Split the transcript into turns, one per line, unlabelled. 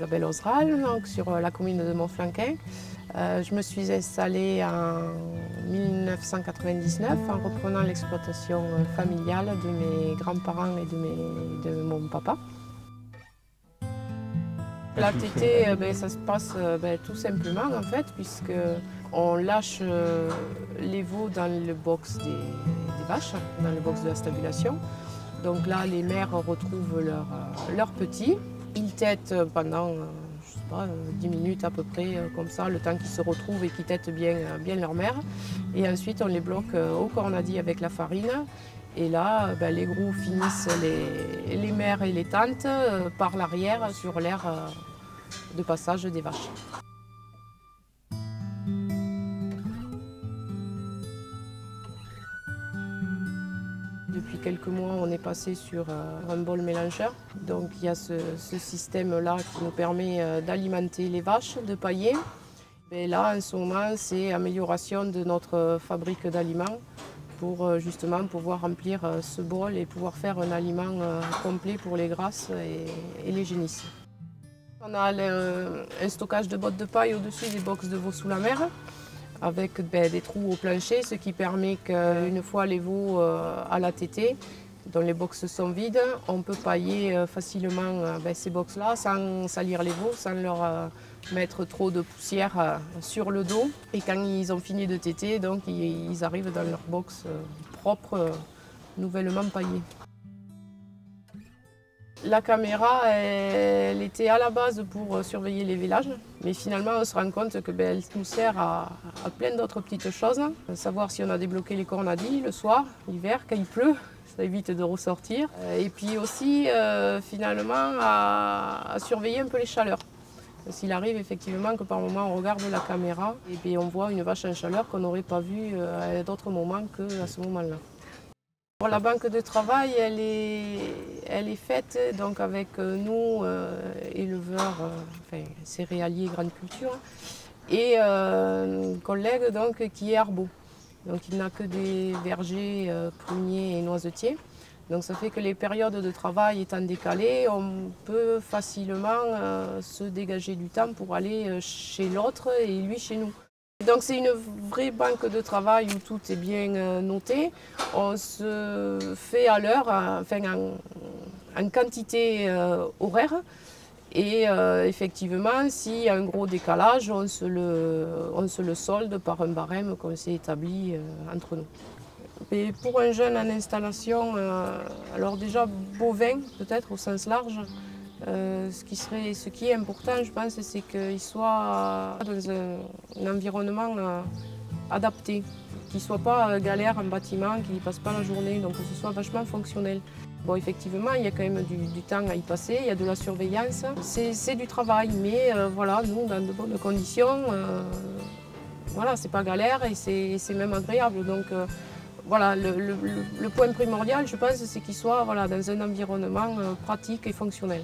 Isabelle Osral, donc sur la commune de Montflanquin. Je me suis installée en 1999 en reprenant l'exploitation familiale de mes grands-parents et de mon papa. La tétée, ça se passe tout simplement en fait, puisque on lâche les veaux dans le box des vaches, dans le box de la stabulation. Donc là, les mères retrouvent leurs petits. Ils têtent pendant, je sais pas, 10 minutes à peu près, comme ça, le temps qu'ils se retrouvent et qu'ils têtent bien leur mère. Et ensuite, on les bloque au cornadi avec la farine. Et là, les gros finissent les mères et les tantes par l'arrière sur l'aire de passage des vaches. Depuis quelques mois, on est passé sur un bol mélangeur. Donc il y a ce système-là qui nous permet d'alimenter les vaches, de pailler. Et là, en ce moment, c'est amélioration de notre fabrique d'aliments pour justement pouvoir remplir ce bol et pouvoir faire un aliment complet pour les grasses et les génisses. On a un stockage de bottes de paille au-dessus des box de veaux sous la mer, avec des trous au plancher, ce qui permet qu'une fois les veaux à la tétée, dont les boxes sont vides, on peut pailler facilement ces boxes-là sans salir les veaux, sans leur mettre trop de poussière sur le dos. Et quand ils ont fini de téter, donc, ils arrivent dans leur box propre, nouvellement paillée. La caméra, elle était à la base pour surveiller les vélages, mais finalement on se rend compte qu'elle nous sert à plein d'autres petites choses. Savoir si on a débloqué les cornadis le soir, l'hiver, quand il pleut, ça évite de ressortir. Et puis aussi finalement à surveiller un peu les chaleurs. S'il arrive effectivement que par moment on regarde la caméra et on voit une vache en chaleur qu'on n'aurait pas vue à d'autres moments qu'à ce moment-là. La banque de travail, elle est faite donc avec nous, éleveurs, céréaliers, grande culture, et un collègue donc, qui est arbo. Donc il n'a que des vergers, pruniers et noisetiers. Donc ça fait que les périodes de travail étant décalées, on peut facilement se dégager du temps pour aller chez l'autre et lui chez nous. Donc c'est une vraie banque de travail où tout est bien noté. On se fait à l'heure, en quantité horaire. Et effectivement, s'il y a un gros décalage, on se le solde par un barème qu'on s'est établi entre nous. Et pour un jeune en installation, alors déjà bovin peut-être au sens large, ce qui est important, je pense, c'est qu'il soit dans un environnement adapté, qu'il ne soit pas galère en bâtiment, qu'il n'y passe pas la journée, donc que ce soit vachement fonctionnel. Bon, effectivement, il y a quand même du temps à y passer, il y a de la surveillance, c'est du travail, mais voilà, nous, dans de bonnes conditions, voilà, c'est pas galère et c'est même agréable. Donc, voilà, le point primordial, je pense, c'est qu'il soit voilà, dans un environnement pratique et fonctionnel.